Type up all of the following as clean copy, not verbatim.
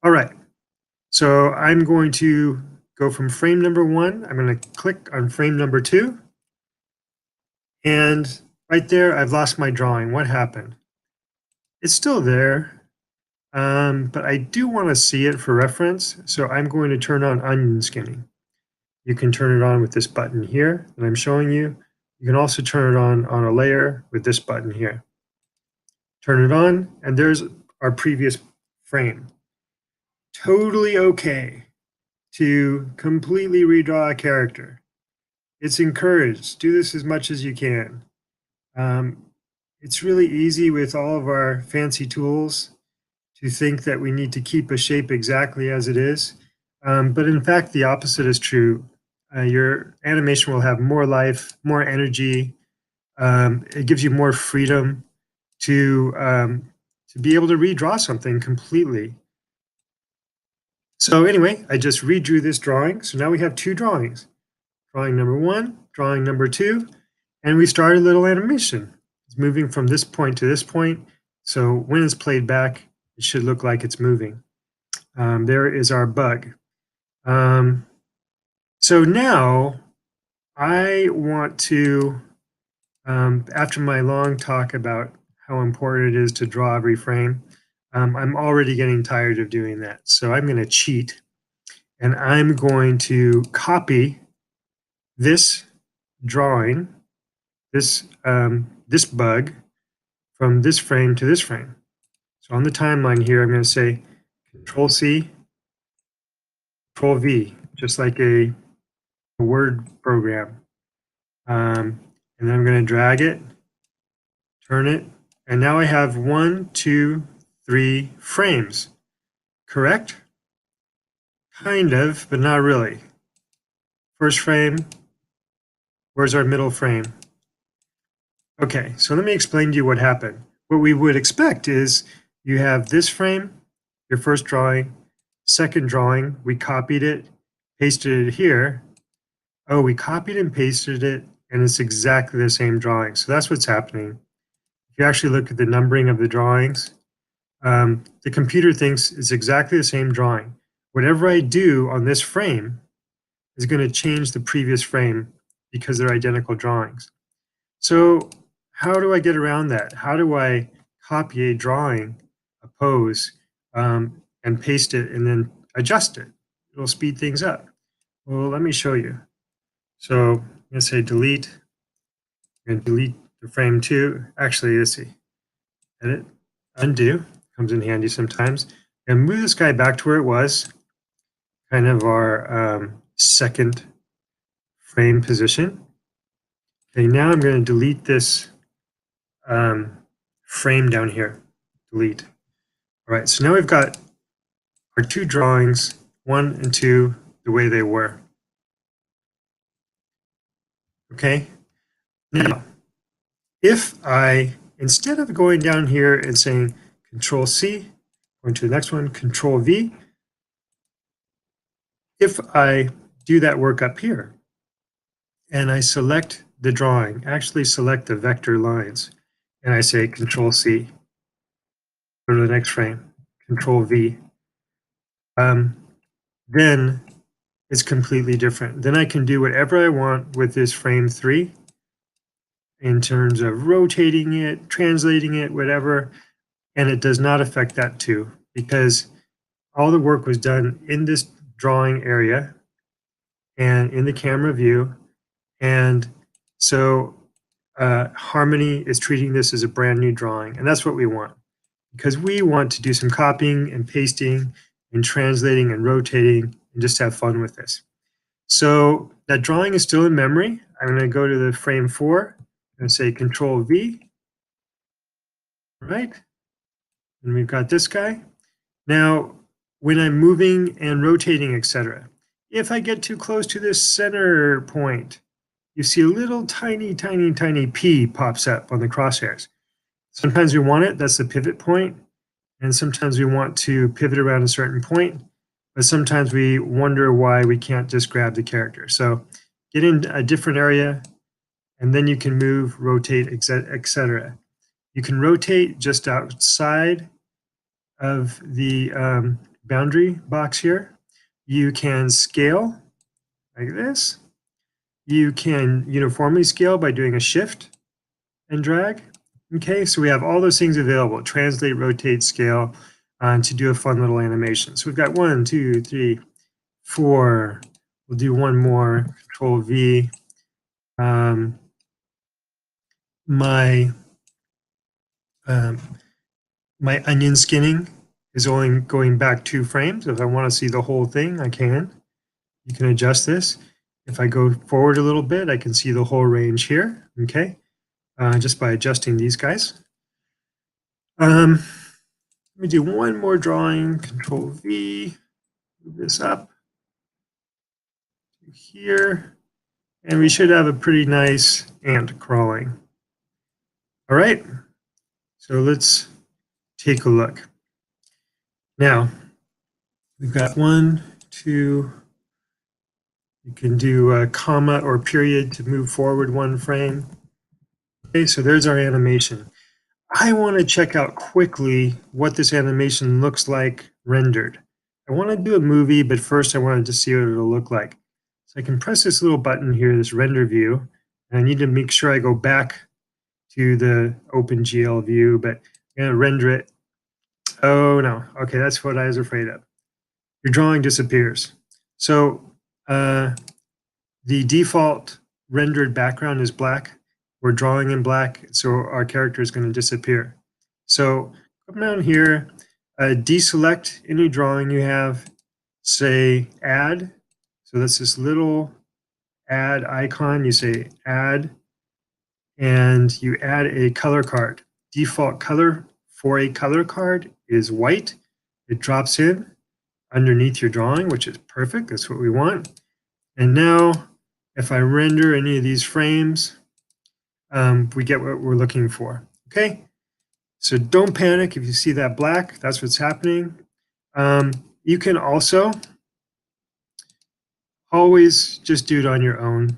All right, so I'm going to go from frame number 1. I'm going to click on frame number 2. And right there, I've lost my drawing. What happened? It's still there, but I do want to see it for reference. So I'm going to turn on onion skinning. You can turn it on with this button here that I'm showing you. You can also turn it on a layer with this button here. Turn it on, and there's our previous frame. Totally okay to completely redraw a character. It's encouraged. Do this as much as you can. It's really easy with all of our fancy tools to think that we need to keep a shape exactly as it is. But in fact, the opposite is true. Your animation will have more life, more energy. It gives you more freedom to be able to redraw something completely. So anyway, I just redrew this drawing. So now we have 2 drawings. Drawing number 1, drawing number 2, and we start a little animation. It's moving from this point to this point. So when it's played back, it should look like it's moving. There is our bug. So now I want to, after my long talk about how important it is to draw every frame, I'm already getting tired of doing that. So I'm going to cheat, and I'm going to copy this drawing, this bug, from this frame to this frame. So on the timeline here, I'm going to say Control C, Control V, just like a word program. And then I'm going to drag it, turn it, and now I have 1, 2, 3 frames. Correct? Kind of, but not really. First frame, where's our middle frame? Okay, so let me explain to you what happened. What we would expect is you have this frame, your first drawing, second drawing, we copied it, pasted it here. Oh, we copied and pasted it, and it's exactly the same drawing. So that's what's happening. If you actually look at the numbering of the drawings, the computer thinks it's exactly the same drawing. Whatever I do on this frame is going to change the previous frame because they're identical drawings. So how do I get around that? How do I copy a drawing, a pose, and paste it and then adjust it? It'll speed things up. Well, let me show you. So I'm going to say delete. I'm going to delete the frame 2. Actually, let's see. Edit, undo. Comes in handy sometimes. And move this guy back to where it was, kind of our second frame position. Okay, now I'm going to delete this frame down here. Delete. All right, so now we've got our 2 drawings, 1 and 2, the way they were. Okay, now if I, instead of going down here and saying Control C, going to the next one, Control V, if I do that work up here and I select the drawing, actually select the vector lines, and I say Control C, go to the next frame, Control V, then it's completely different. Then I can do whatever I want with this frame 3 in terms of rotating it, translating it, whatever, and it does not affect that 2 because all the work was done in this drawing area and in the camera view. And so Harmony is treating this as a brand new drawing, and that's what we want, because we want to do some copying and pasting and translating and rotating and just have fun with this. So that drawing is still in memory. I'm going to go to the frame 4 and say Control V, right? And we've got this guy. Now, when I'm moving and rotating, etc., if I get too close to this center point, you see a little tiny, tiny, tiny P pops up on the crosshairs. Sometimes we want it, that's the pivot point, and sometimes we want to pivot around a certain point, but sometimes we wonder why we can't just grab the character. So get in a different area, and then you can move, rotate, etc. You can rotate just outside of the boundary box here. You can scale like this. You can uniformly scale by doing a shift and drag. Okay, so we have all those things available: translate, rotate, scale, to do a fun little animation. So we've got 1, 2, 3, 4. We'll do one more, Control V. My my onion skinning is only going back 2 frames. If I want to see the whole thing, I can. You can adjust this. If I go forward a little bit, I can see the whole range here, okay, just by adjusting these guys. Let me do one more drawing, Control V, move this up to here, and we should have a pretty nice ant crawling. All right, so let's take a look. Now, we've got 1, 2, you can do a comma or period to move forward 1 frame. Okay, so there's our animation. I want to check out quickly what this animation looks like rendered. I want to do a movie, but first I wanted to see what it'll look like. So I can press this little button here, this render view, and I need to make sure I go back to the OpenGL view, but I'm going to render it. Oh no, okay, that's what I was afraid of. Your drawing disappears. So the default rendered background is black. We're drawing in black, so our character is going to disappear. So come down here, deselect any drawing you have, say add. So that's this little add icon. You say add, and you add a color card. Default color for a color card is white. It drops in underneath your drawing, which is perfect. That's what we want. And now, if I render any of these frames, we get what we're looking for. Okay, so don't panic if you see that black. That's what's happening. You can also always just do it on your own.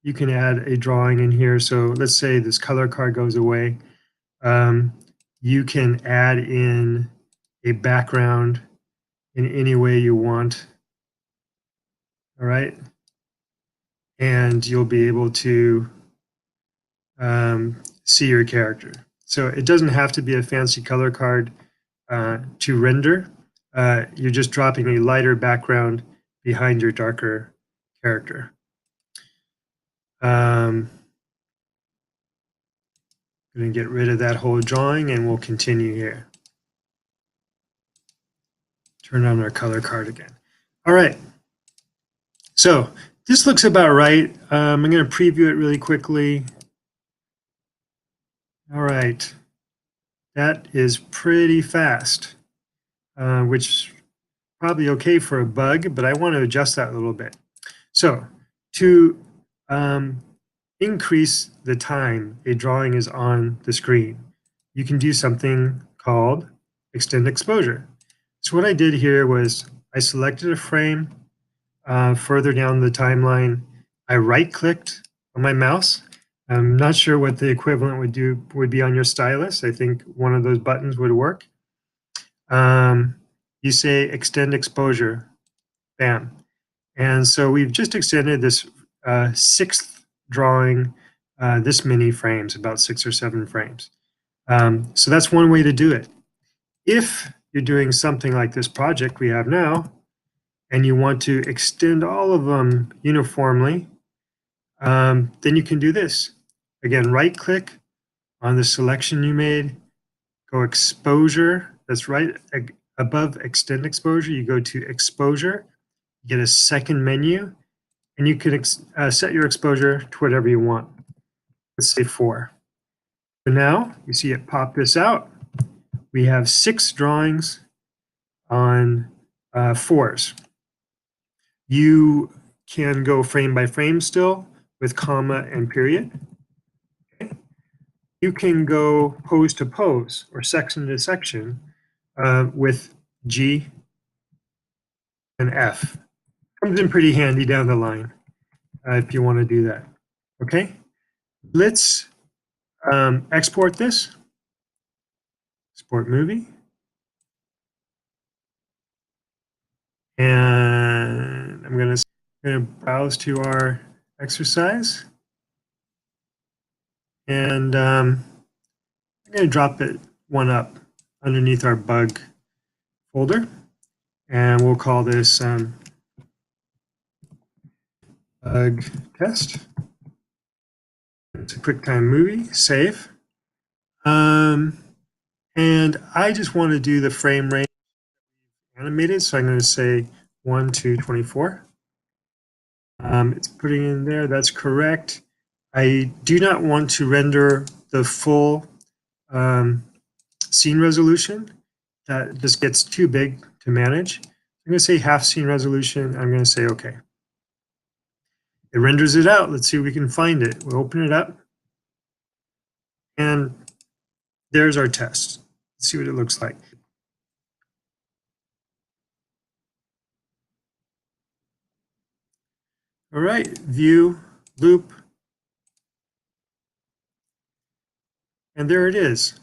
You can add a drawing in here. So let's say this color card goes away. You can add in a background in any way you want. All right, and you'll be able to see your character. So it doesn't have to be a fancy color card to render. You're just dropping a lighter background behind your darker character. I'm going to get rid of that whole drawing and we'll continue here. Turn on our color card again. All right. So this looks about right. I'm going to preview it really quickly. All right. That is pretty fast, which is probably okay for a bug, but I want to adjust that a little bit. So to increase the time a drawing is on the screen, you can do something called extend exposure. So what I did here was I selected a frame further down the timeline. I right-clicked on my mouse. I'm not sure what the equivalent would be on your stylus. I think one of those buttons would work. You say extend exposure, bam. And so we've just extended this 6th drawing this many frames, about 6 or 7 frames. So that's one way to do it. If you're doing something like this project we have now, and you want to extend all of them uniformly, then you can do this. Again, right-click on the selection you made, go exposure, that's right above extend exposure, you go to exposure, you get a second menu, and you can set your exposure to whatever you want. Let's say 4. So now you see it pop this out. We have 6 drawings on 4s. You can go frame by frame still with comma and period. Okay. You can go pose to pose or section to section with G and F. Comes in pretty handy down the line if you want to do that. Okay, let's export this. Export movie. And I'm going to browse to our exercise. And I'm going to drop it one up underneath our bug folder. And we'll call this bug test. It's a QuickTime movie, save. And I just want to do the frame rate animated, so I'm going to say 1 to 24. It's putting in there, that's correct. I do not want to render the full scene resolution. That just gets too big to manage. I'm going to say half scene resolution. I'm going to say okay. It renders it out. Let's see if we can find it. We'll open it up. And there's our test. Let's see what it looks like. All right, view, loop, and there it is.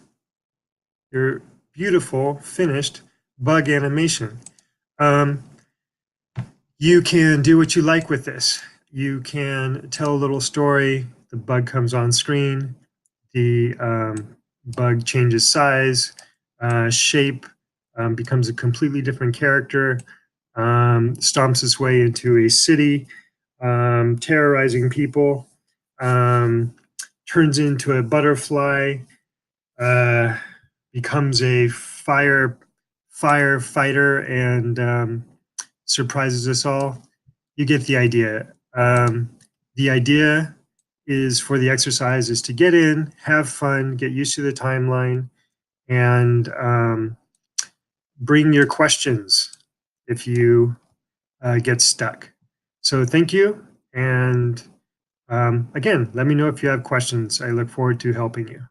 Your beautiful, finished bug animation. You can do what you like with this. You can tell a little story, the bug comes on screen, the bug changes size, shape, becomes a completely different character, stomps its way into a city, terrorizing people, turns into a butterfly, becomes a firefighter, and surprises us all. You get the idea. The idea is for the exercise is to get in, have fun, get used to the timeline, and bring your questions if you get stuck. So thank you. And again, let me know if you have questions. I look forward to helping you.